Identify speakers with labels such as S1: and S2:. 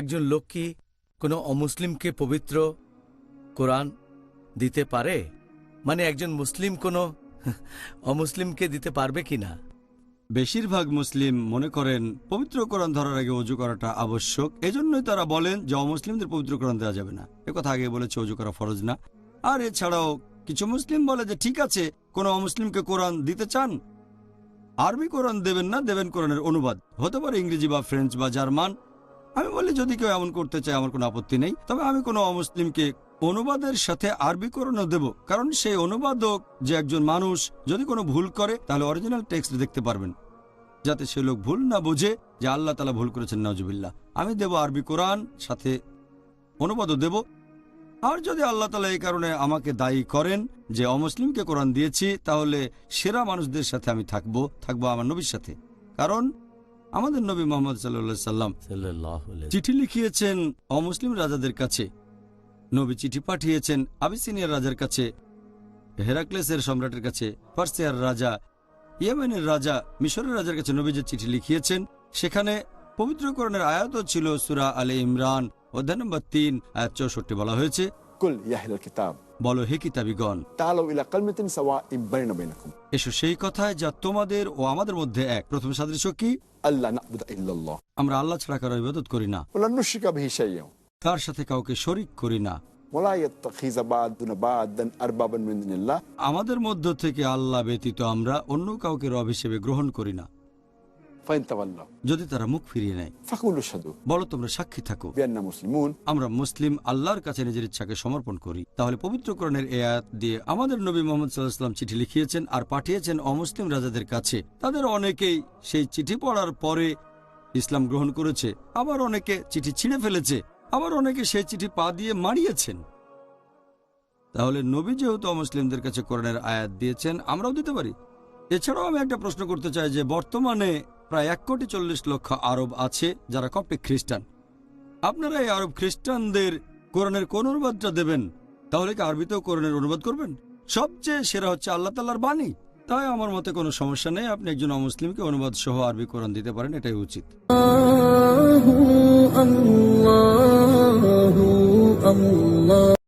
S1: একজন লোক কি কোনো অমুসলিমকে পবিত্র কোরআন দিতে পারে? মানে একজন মুসলিম কোনো অমুসলিমকে দিতে পারবে কিনা?
S2: বেশিরভাগ মুসলিম মনে করেন পবিত্র কোরআন ধরার আগে অজু করাটা আবশ্যক। এজন্যই তারা বলেন যে অমুসলিমদের পবিত্র কোরআন দেওয়া যাবে না। একথা আগে বলেছে, অজু করা ফরজ না। আর এছাড়াও কিছু মুসলিম বলে যে ঠিক আছে, কোনো অমুসলিমকে কোরআন দিতে চান, আরবি কোরআন দেবেন না, দেবেন কোরআনের অনুবাদ, হতে পারে ইংরেজি বা ফ্রেঞ্চ বা জার্মান। আমি বলি যদি কেউ এমন করতে চায় আমার কোনো আপত্তি নেই, তবে আমি কোনো অমুসলিমকে অনুবাদের সাথে আরবি কোরআনও দেব, কারণ সেই অনুবাদক যে একজন মানুষ, যদি কোনো ভুল করে তাহলে অরিজিনাল টেক্সট দেখতে পারবেন, যাতে সে লোক ভুল না বোঝে যে আল্লাহ তাআলা ভুল করেছেন, নাউজুবিল্লাহ। আমি দেব আরবি কোরআন, সাথে অনুবাদও দেব। আর যদি আল্লাহ তাআলা এই কারণে আমাকে দায়ী করেন যে অমুসলিমকে কোরআন দিয়েছি, তাহলে সেরা মানুষদের সাথে আমি থাকবো আমার নবীর সাথে। কারণ আমাদের নবী মুহাম্মদ সাল্লাল্লাহু আলাইহি সাল্লাম চিঠি লিখিয়েছেন অমুসলিম রাজাদের কাছে। নবী চিঠি পাঠিয়েছেন আবিসিনিয়ার রাজার কাছে, হেরাক্লেসের সম্রাটের কাছে, পার্সিয়ার রাজা, ইয়েমেনের রাজা, মিশরের রাজার কাছে নবী যে চিঠি লিখিয়েছেন, সেখানে পবিত্র কোরআনের আয়াতও ছিল। সূরা আলে ইমরান অধ্যায় নম্বর 3 আয়াত 64 বলা হয়েছে,
S3: কুল ইয়া আহলাল কিতাব,
S2: বলো হে কিতাবীগণ,
S3: তাআলাউ ইলা কালিমাতিন সাওয়াইন বাইনা বাইনাকুম,
S2: এসো সেই কথায় যা তোমাদের ও আমাদের মধ্যে এক। প্রথম সাদৃশ্য কি?
S3: আল্লা না'বুদা ইল্লাল্লাহ,
S2: আমরা আল্লাহ ছাড়া কারো ইবাদত করি না,
S3: ওয়া লা নুশরিকা বিহি শাইয়্যান,
S2: তার সাথে কাউকে শরীক করি না।
S3: ওয়া লা ইয়াত্তাখিযা বা'দুনা বা'দান আরবাবান মিন দুনিল্লাহ,
S2: আমাদের মধ্য থেকে আল্লাহ ব্যতীত আমরা অন্য কাউকে রব হিসেবে গ্রহণ করি না।
S3: ফাইন তাওয়াল্লাউ,
S2: যদি তারা মুখ ফিরিয়ে নেয়,
S3: ফাকুলু শাদু,
S2: বলো তোমরা সাক্ষী থাকো
S3: বিআন্না মুসলিমুন,
S2: আমরা মুসলিম, আল্লাহর কাছে নিজের ইচ্ছাকে সমর্পণ করি। তাহলে পবিত্র কোরআনের এই আয়াত দিয়ে আমাদের নবী মুহাম্মদ সাল্লাল্লাহু আলাইহি ওয়াসাল্লাম চিঠি লিখিয়েছেন আর পাঠিয়েছেন অমুসলিম রাজাদের কাছে। তাদের অনেকেই সেই চিঠি পড়ার পরে ইসলাম গ্রহণ করেছে, আবার অনেকে চিঠি ছিঁড়ে ফেলেছে, আবার অনেকে সেই চিঠি পা দিয়ে মারিয়েছেন। তাহলে নবী যেহেতু অমুসলিমদের কাছে কোরআনের আয়াত দিয়েছেন, আমরাও দিতে পারি। এছাড়াও আমি একটা প্রশ্ন করতে চাই যে বর্তমানে প্রায় 1,40,00,000 আরব আছে যারা কপ্টিক খ্রিস্টান। আপনারা এই আরব খ্রিস্টানদের কোরআনের কোন অনুবাদটা দেবেন? তাহলে কি আরবিতেও কোরআনের অনুবাদ করবেন? সবচেয়ে সেরা হচ্ছে আল্লাহ তাআলার বাণী। তাই আমার মতে কোনো সমস্যা নেই, আপনি একজন অমুসলিমকে অনুবাদ সহ আরবি কোরআন দিতে পারেন, এটাই উচিত।